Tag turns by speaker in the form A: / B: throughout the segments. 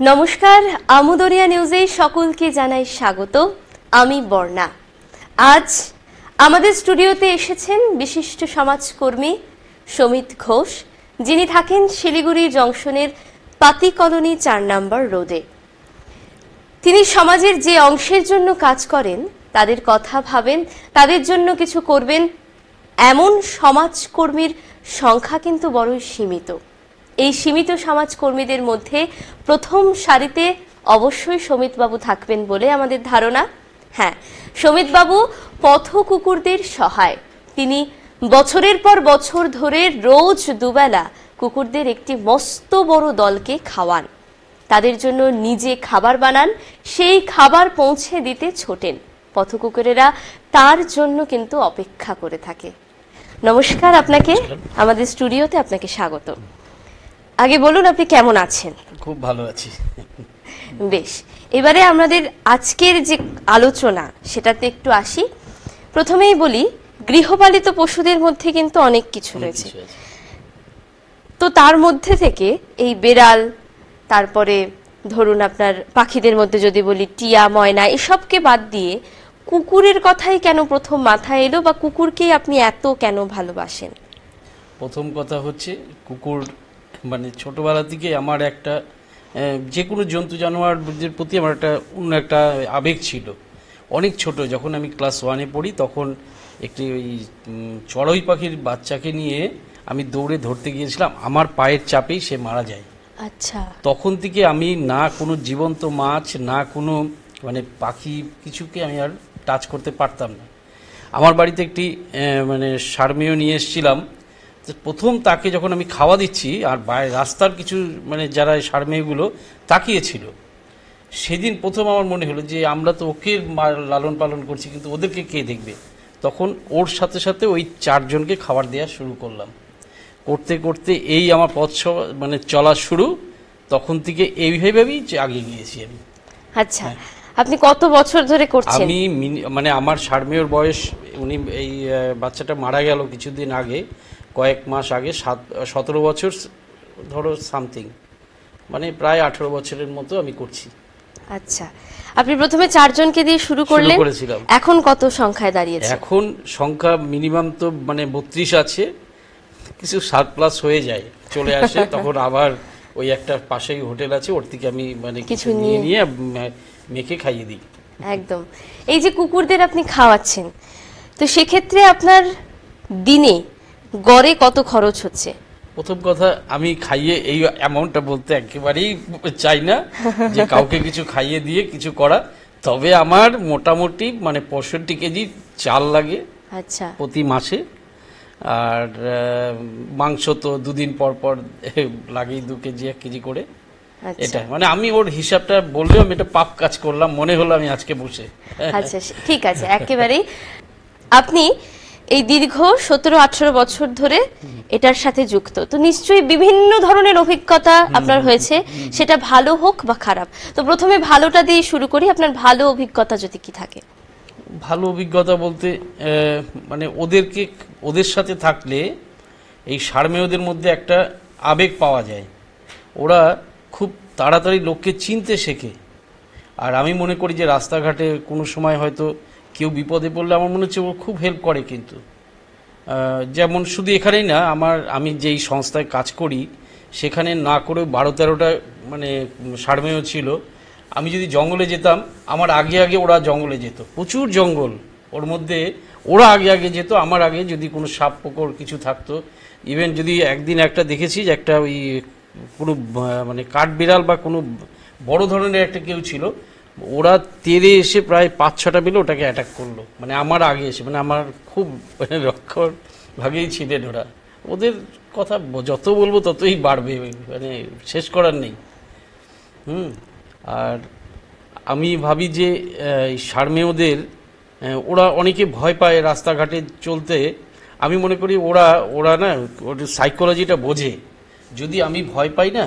A: নমস্কার, আমুদরিয়া নিউজে সকলকে জানাই স্বাগত। আমি বর্ণা। আজ আমাদের স্টুডিওতে এসেছেন বিশিষ্ট সমাজকর্মী সমিত ঘোষ, যিনি থাকেন শিলিগুড়ি জংশনের পাতি কলোনি ৪ নম্বর রোডে। তিনি সমাজের যে অংশের জন্য কাজ করেন, তাদের কথা ভাবেন, তাদের জন্য কিছু করবেন, এমন সমাজকর্মীর সংখ্যা কিন্তু বড়ই সীমিত। এই সীমিত সমাজকর্মীদের মধ্যে প্রথম সারিতে অবশ্যই সমিতবাবু থাকবেন বলে আমাদের ধারণা। হ্যাঁ, সমিতবাবু পথ কুকুরদের সহায়। তিনি বছরের পর বছর ধরে রোজ দুবেলা কুকুরদের একটি মস্ত বড় দলকে খাওয়ান, তাদের জন্য নিজে খাবার বানান, সেই খাবার পৌঁছে দিতে ছোটেন। পথ কুকুরেরা তার জন্য কিন্তু অপেক্ষা করে থাকে। নমস্কার আপনাকে, আমাদের স্টুডিওতে আপনাকে স্বাগত। আগে বলুন, আপনি কেমন আছেন?
B: খুব ভালো আছি।
A: বেশ, এবারে আমাদের আজকের যে আলোচনা সেটাতে একটু আসি। প্রথমেই বলি, গৃহপালিত পশুদের মধ্যে কিন্তু অনেক কিছু রয়েছে। তো তার মধ্যে থেকে এই বেড়াল, তারপরে ধরুন আপনার পাখিদের মধ্যে যদি বলি টিয়া, ময়না, এসবকে বাদ দিয়ে কুকুরের কথাই কেন প্রথম মাথায় এলো, বা কুকুরকে আপনি এত কেন ভালোবাসেন?
B: প্রথম কথা হচ্ছে, কুকুর মানে ছোটবেলা থেকে আমার একটা যে কোনো জন্তু জানোয়ারদের প্রতি আমার অন্য একটা আবেগ ছিল। অনেক ছোট, যখন আমি ক্লাস 1-এ পড়ি, তখন একটি ওই চড়ুই পাখির বাচ্চাকে নিয়ে আমি দৌড়ে ধরতে গিয়েছিলাম, আমার পায়ের চাপেই সে মারা যায়।
A: আচ্ছা। তখন
B: থেকে আমি না কোনো জীবন্ত মাছ, না কোনো মানে পাখি, কিছুকে আমি আর টাচ করতে পারতাম না। আমার বাড়িতে একটি মানে সারমেয় নিয়ে এসেছিলাম। প্রথম তাকে যখন আমি খাওয়া দিচ্ছি, আর রাস্তার কিছু মানে যারা সারমেয়গুলো তাকিয়েছিল, সেদিন প্রথম আমার মনে হলো যে আমরা তো ওকে লালন পালন করছি, কিন্তু ওদেরকে কে দেখবে। তখন ওর সাথে সাথে ওই 4 জনকে খাবার দেওয়া শুরু করলাম। করতে করতে এই আমার পথ মানে চলা শুরু। তখন থেকে এইভাবেই আগিয়ে গিয়েছি আমি।
A: আচ্ছা, আপনি কত বছর ধরে করছেন?
B: আমি মানে আমার সারমেয়র বয়স, উনি এই বাচ্চাটা মারা গেল কিছুদিন আগে, কয়েক মাস আগে, 17 বছর ধরো সামথিং, মানে প্রায় 18 বছরের মতো আমি করছি।
A: আচ্ছা, আপনি প্রথমে 4 জনকে দিয়ে শুরু করেছিলাম। এখন কত সংখ্যায় দাঁড়িয়েছে?
B: এখন সংখ্যা মিনিমাম তো মানে 32 আছে, কিছু সারপ্লাস হয়ে যায়, চলে আসে তখন আবার ওই একটা পাশেই হোটেল আছে, ওর থেকে আমি মানে কিছু নিয়ে মেখে খাইয়ে দিই।
A: একদম। এই যে কুকুরদের আপনি খাওয়াচ্ছেন, তো সেক্ষেত্রে আপনার দিনে গড়ে কত খরচ হচ্ছে?
B: প্রথম কথা, আমি খাইয়ে এই অ্যামাউন্টটা বলতে একেবারেই চাই না যে কাউকে কিছু খাইয়ে দিয়ে কিছু করা। তবে আমার মোটামুটি মানে 65 কেজি চাল লাগে।
A: আচ্ছা।
B: প্রতি মাসে। আর মাংস তো 2 দিন পর পর লাগেই, 2 কেজি 1 কেজি করে। এটা মানে আমি ওর হিসাবটা বললেও আমি এটা পাপ কাজ করলাম মনে হলো আমি আজকে বসে।
A: আচ্ছা, ঠিক আছে, একেবারেই। আপনি এই দীর্ঘ 17-18 বছর ধরে এটার সাথে যুক্ত, তো নিশ্চয়ই বিভিন্ন ধরনের অভিজ্ঞতা আপনার হয়েছে, সেটা ভালো হোক বা খারাপ। তো প্রথমে ভালোটা দিয়ে শুরু করি। আপনার ভালো অভিজ্ঞতা যদি কি থাকে?
B: ভালো অভিজ্ঞতা বলতে মানে ওদের সাথে থাকলে এই সারমেয়দের মধ্যে একটা আবেগ পাওয়া যায়। ওরা খুব তাড়াতাড়ি লোককে চিনতে শেখে। আর আমি মনে করি যে রাস্তাঘাটে কোনো সময় হয়তো কেউ বিপদে পড়লে আমার মনে হচ্ছে ও খুব হেল্প করে। কিন্তু যেমন শুধু এখানেই না, আমি যেই সংস্থায় কাজ করি সেখানে না করে 12-13টা মানে সারমেয় ছিল। আমি যদি জঙ্গলে যেতাম, আমার আগে আগে ওরা জঙ্গলে যেত, প্রচুর জঙ্গল, ওর মধ্যে ওরা আগে আগে যেত আমার আগে। যদি কোনো সাপ পোকর কিছু থাকতো, ইভেন যদি একদিন একটা দেখেছি যে একটা ওই কোনো মানে কাঠবিড়াল বা কোনো বড় ধরনের একটা কেউ ছিল, ওরা তেড়ে এসে প্রায় 5-6টা মিলে ওটাকে অ্যাটাক করলো, মানে আমার আগে এসে। মানে আমার খুব মানে রক্ষর ভাগেই ছিলেন ওরা। ওদের কথা যত বলবো ততই বাড়বে, মানে শেষ করার নেই। আর আমি ভাবি যে সারমেয়দের ওরা অনেকে ভয় পায় রাস্তাঘাটে চলতে। আমি মনে করি ওরা না ওর সাইকোলজিটা বোঝে। যদি আমি ভয় পাই না,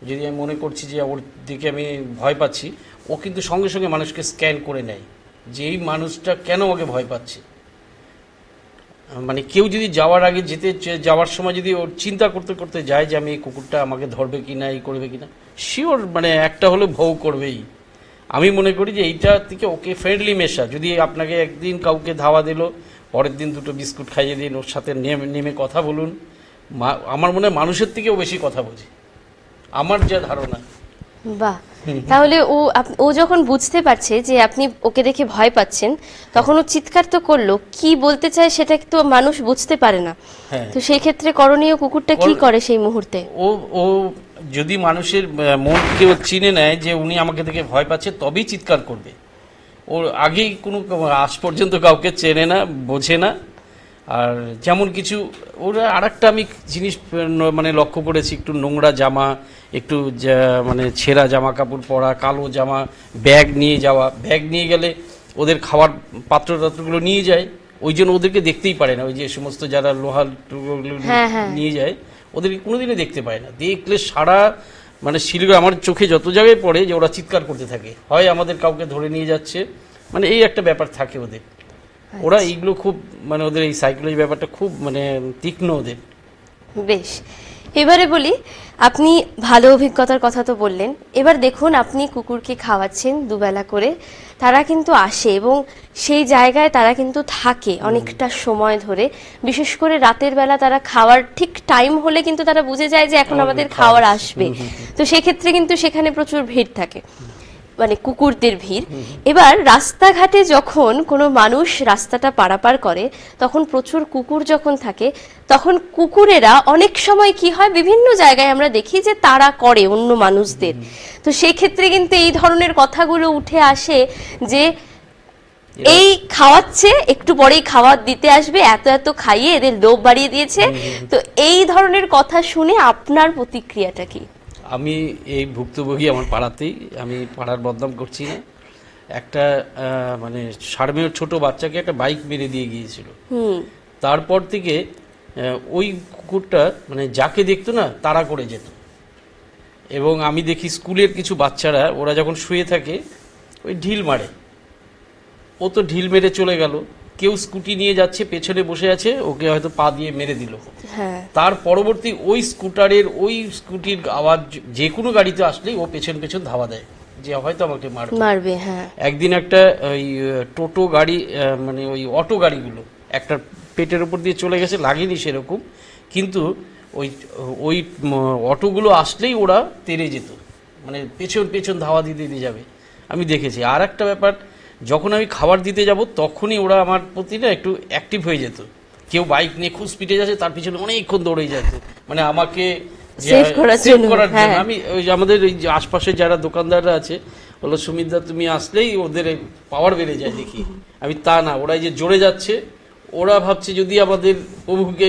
B: যদি আমি মনে করছি যে ওর দিকে আমি ভয় পাচ্ছি, ও কিন্তু সঙ্গে সঙ্গে মানুষকে স্ক্যান করে নেয় যে এই মানুষটা কেন আমাকে ভয় পাচ্ছে। মানে কেউ যদি যাওয়ার আগে যাওয়ার সময় যদি ওর চিন্তা করতে করতে যায় যে আমি এই কুকুরটা আমাকে ধরবে কিনা, এই করবে কিনা, শিওর মানে একটা হলে ভৌ করবেই। আমি মনে করি যে এইটা থেকে ওকে ফ্রেন্ডলি মেশা, যদি আপনাকে একদিন কাউকে ধাওয়া দিল, পরের দিন দুটো বিস্কুট খাইয়ে দিন, ওর সাথে নেমে কথা বলুন। আমার মনে হয় মানুষের থেকেও বেশি কথা বোঝে, আমার যা ধারণা।
A: বাহ, তাহলে ও যখন বুঝতে পারছে যে আপনি ওকে দেখে ভয় পাচ্ছেন, তখন ও চিৎকার তো করলো, কি বলতে চায় সেটা তো মানুষ বুঝতে পারে না। তো সেই ক্ষেত্রে করণীয় কুকুরটা কি করে সেই মুহূর্তে?
B: ও যদি মানুষের মনকে চিনে নেয় যে উনি আমাকে দেখে ভয় পাচ্ছে, তবেই চিৎকার করবে। ওর আগেই আজ পর্যন্ত কাউকে চেনে না, বোঝে না। আর যেমন কিছু ওরা আরেকটা আমি জিনিস মানে লক্ষ্য করেছি, একটু নোংরা জামা, একটু মানে ছেঁড়া জামা কাপড় পরা, কালো জামা, ব্যাগ নিয়ে যাওয়া, ব্যাগ নিয়ে গেলে ওদের খাওয়ার পাত্রগুলো নিয়ে যায়, ওই জন্য ওদেরকে দেখতেই পারে না। ওই যে সমস্ত যারা লোহার নিয়ে যায়, ওদেরকে কোনোদিনই দেখতে পায় না। দেখলে সারা মানে শিলিগুড়ি আমার চোখে যত জায়গায় পড়ে যে ওরা চিৎকার করতে থাকে, হয় আমাদের কাউকে ধরে নিয়ে যাচ্ছে, মানে এই একটা ব্যাপার থাকে ওদের। ওরা এইগুলো খুব মানে ওদের এই সাইকোলজি ব্যাপারটা খুব মানে তীক্ষ্ণ ওদের।
A: বেশ, এবারে বলি, আপনি ভালো অভিজ্ঞতার কথা তো বললেন, এবার দেখুন আপনি কুকুরকে খাওয়াচ্ছেন দুবেলা করে, তারা কিন্তু আসে এবং সেই জায়গায় তারা কিন্তু থাকে অনেকটা সময় ধরে। বিশেষ করে রাতের বেলা তারা খাওয়ার ঠিক টাইম হলে কিন্তু তারা বুঝে যায় যে এখন আমাদের খাওয়ার আসবে, তো সেক্ষেত্রে কিন্তু সেখানে প্রচুর ভিড় থাকে, মানে কুকুরদের ভিড়। এবার রাস্তাঘাটে যখন কোনো মানুষ রাস্তাটা পারাপার করে, তখন প্রচুর কুকুর যখন থাকে, তখন কুকুরেরা অনেক সময় কি হয়, বিভিন্ন জায়গায় আমরা দেখি যে তাড়া করে অন্য মানুষদের। তো সেই ক্ষেত্রে কিন্তু এই ধরনের কথাগুলো উঠে আসে যে এই খাওয়াচ্ছে, একটু পরেই খাবার দিতে আসবে, এত এত খাইয়ে এদের লোভ বাড়িয়ে দিয়েছে। তো এই ধরনের কথা শুনে আপনার প্রতিক্রিয়াটা কি?
B: আমি এই ভুক্তভোগী আমার পাড়াতেই, আমি পাড়ার বদনাম করছি না, একটা মানে সারমেয় ছোট বাচ্চাকে একটা বাইক মেরে দিয়ে গিয়েছিল। তারপর থেকে ওই কুকুরটা মানে যাকে দেখতো না তাড়া করে যেত। এবং আমি দেখি স্কুলের কিছু বাচ্চারা ওরা যখন শুয়ে থাকে ওই ঢিল মারে, ও তো ঢিল মেরে চলে গেল, কেউ স্কুটি নিয়ে যাচ্ছে, পেছনে বসে আছে, ওকে হয়তো পা দিয়ে মেরে দিল। তার পরবর্তী ওই স্কুটির আওয়াজ যে কোনো গাড়িতে আসলেই ও পেছন পেছন ধাওয়া দেয় যে হয়তো আমাকে মারবে। একদিন একটা ওই টোটো গাড়ি মানে ওই অটো গাড়িগুলো একটা পেটের উপর দিয়ে চলে গেছে, লাগেনি সেরকম, কিন্তু ওই অটোগুলো আসলেই ওরা তেড়ে যেত, মানে পেছন পেছন ধাওয়া দিতে যাবে, আমি দেখেছি। আর একটা ব্যাপার, যখন আমি খাবার দিতে যাব তখনই ওরা আমার প্রতি না একটু অ্যাক্টিভ হয়ে যেত। কেউ বাইক নিয়ে খুব স্পিডে যাচ্ছে, তার পিছনে অনেকক্ষণ দৌড়ে যেত, মানে আমাকে সেভ করার জন্য। আমি ওই আমাদের ওই আশপাশে যারা দোকানদাররা আছে বললো, সুমিতদা তুমি আসলেই ওদের পাওয়ার বেড়ে যায় দেখি। আমি তা না, ওরা যে জোরে যাচ্ছে, ওরা ভাবছে যদি আমাদের প্রভুকে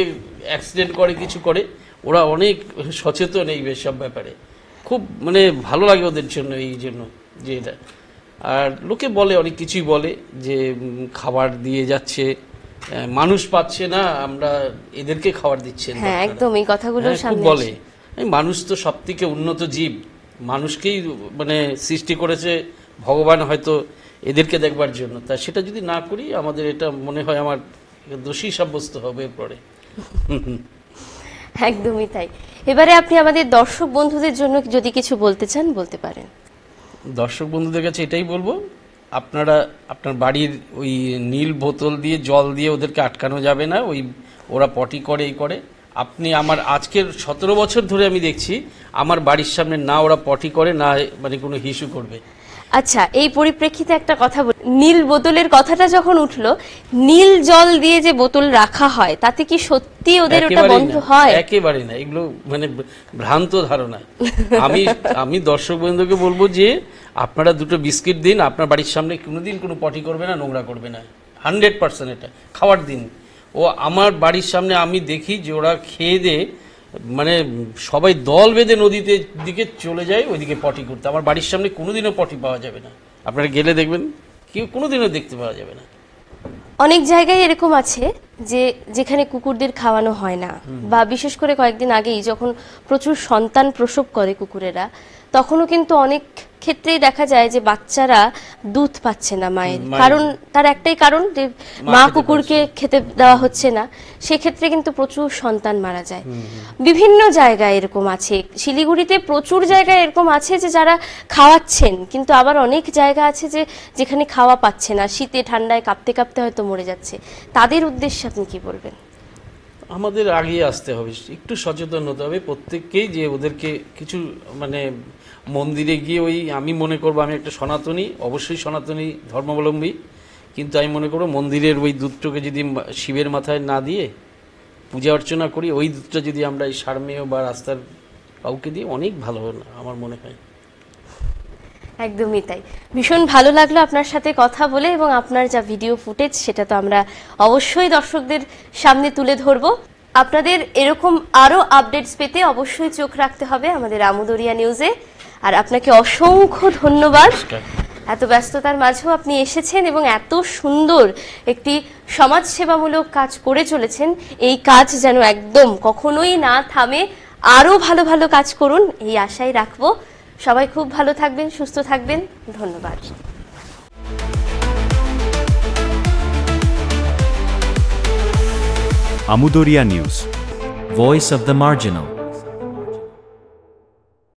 B: অ্যাক্সিডেন্ট করে কিছু করে, ওরা অনেক সচেতন এই সব ব্যাপারে। খুব মানে ভালো লাগে ওদের জন্য, এই জন্য যে এটা। আর লোকে বলে অনেক কিছুই বলে যে খাবার দিয়ে যাচ্ছে, মানুষ পাচ্ছে না, আমরা এদেরকে খাবার দিচ্ছি।
A: হ্যাঁ, একদম এই কথাগুলো
B: খুব বলে। মানুষ তো সবথেকে উন্নত জীব, মানুষকেই মানে সৃষ্টি করেছে ভগবান হয়তো এদেরকে দেখবার জন্য। তা সেটা যদি না করি, আমাদের এটা মনে হয় আমার দোষী সাব্যস্ত হবে এরপরে।
A: একদমই তাই। এবারে আপনি আমাদের দর্শক বন্ধুদের জন্য যদি কিছু বলতে চান বলতে পারেন।
B: দর্শক বন্ধুদের কাছে এটাই বলবো, আপনারা আপনার বাড়ির ওই নীল বোতল দিয়ে জল দিয়ে ওদেরকে আটকানো যাবে না। ওরা পটি করে এই করে। আপনি আমার আজকের 17 বছর ধরে আমি দেখছি আমার বাড়ির সামনে না ওরা পটি করে, না মানে কোনো হিসু করবে।
A: আচ্ছা, এই পরিপ্রেক্ষিতে একটা কথা বলি, নীল বোতলের কথাটা যখন উঠলো, নীল জল দিয়ে যে বোতল রাখা হয় তাতে কি সত্যি ওদের ওটা বন্ধ হয়?
B: একেবারে না, এগুলো মানে ভ্রান্ত ধারণা। আমি দর্শক বন্ধুকে বলবো যে আপনারা দুটো বিস্কিট দিন, আপনার বাড়ির সামনে কোনোদিন কোনো পটি করবে না, নোংরা করবে না, 100% এটা খাওয়ার দিন। ও আমার বাড়ির সামনে আমি দেখি যে ওরা খেয়ে দিয়ে মানে সবাই দল বেঁধে নদীতে দিকে চলে যায় ওইদিকে পটি করতে। আমার বাড়ির সামনে কোনোদিনও পটি পাওয়া যাবে না, আপনারা গেলে দেখবেন কেউ কোনোদিনও দেখতে পাওয়া যাবে না।
A: অনেক জায়গায় এরকম আছে যে যেখানে কুকুরদের খাওয়ানো হয় না, বা বিশেষ করে কয়েকদিন আগেই যখন প্রচুর সন্তান প্রসব করে কুকুরেরা, তখনও কিন্তু অনেক ক্ষেত্রেই দেখা যায় যে বাচ্চারা দুধ পাচ্ছে না মায়ের,
B: মায়ের।
A: কারণ তার একটাই কারণ যে মা
B: খেতে
A: কুকুরকে খেতে দেওয়া হচ্ছে না, সেক্ষেত্রে কিন্তু প্রচুর সন্তান মারা যায়। বিভিন্ন জায়গায় এরকম আছে, শিলিগুড়িতে প্রচুর জায়গায় এরকম আছে যে যারা খাওয়াচ্ছেন, কিন্তু আবার অনেক জায়গা আছে যে যেখানে খাওয়া পাচ্ছে না, শীতে ঠান্ডায় কাঁপতে কাঁপতে হয়তো মরে যাচ্ছে। তাদের উদ্দেশ্যে আপনি কি বলবেন?
B: আমাদের আগিয়ে আসতে হবে, একটু সচেতন হতে হবে প্রত্যেককেই, যে ওদেরকে কিছু মানে মন্দিরে গিয়ে ওই, আমি মনে করবো, আমি একটা সনাতনী, অবশ্যই সনাতনী ধর্মাবলম্বী, কিন্তু আমি মনে করবো মন্দিরের ওই দুধটাকে যদি শিবের মাথায় না দিয়ে পূজা অর্চনা করি, ওই দুধটা যদি আমরা এই সারমেয় বা রাস্তার কাউকে দিয়ে, অনেক ভালো হবে আমার মনে হয়।
A: একদমই তাই। ভীষণ ভালো লাগলো আপনার সাথে কথা বলে, এবং আপনার যা ভিডিও ফুটেজ সেটা তো আমরা অবশ্যই দর্শকদের সামনে তুলে ধরবো। আপনাদের এরকম আরো আপডেটস পেতে অবশ্যই চোখ রাখতে হবে আমাদের আমুদরিয়া নিউজে। আর আপনাকে অসংখ্য ধন্যবাদ, এত ব্যস্ততার মাঝেও আপনি এসেছেন এবং এত সুন্দর একটি সমাজসেবামূলক কাজ করে চলেছেন। এই কাজ যেন একদম কখনোই না থামে, আরো ভালো ভালো কাজ করুন, এই আশাই রাখবো। সবাই খুব ভালো থাকবেন, সুস্থ থাকবেন, ধন্যবাদ।
C: Amudoria News,
D: Voice of the Marginal.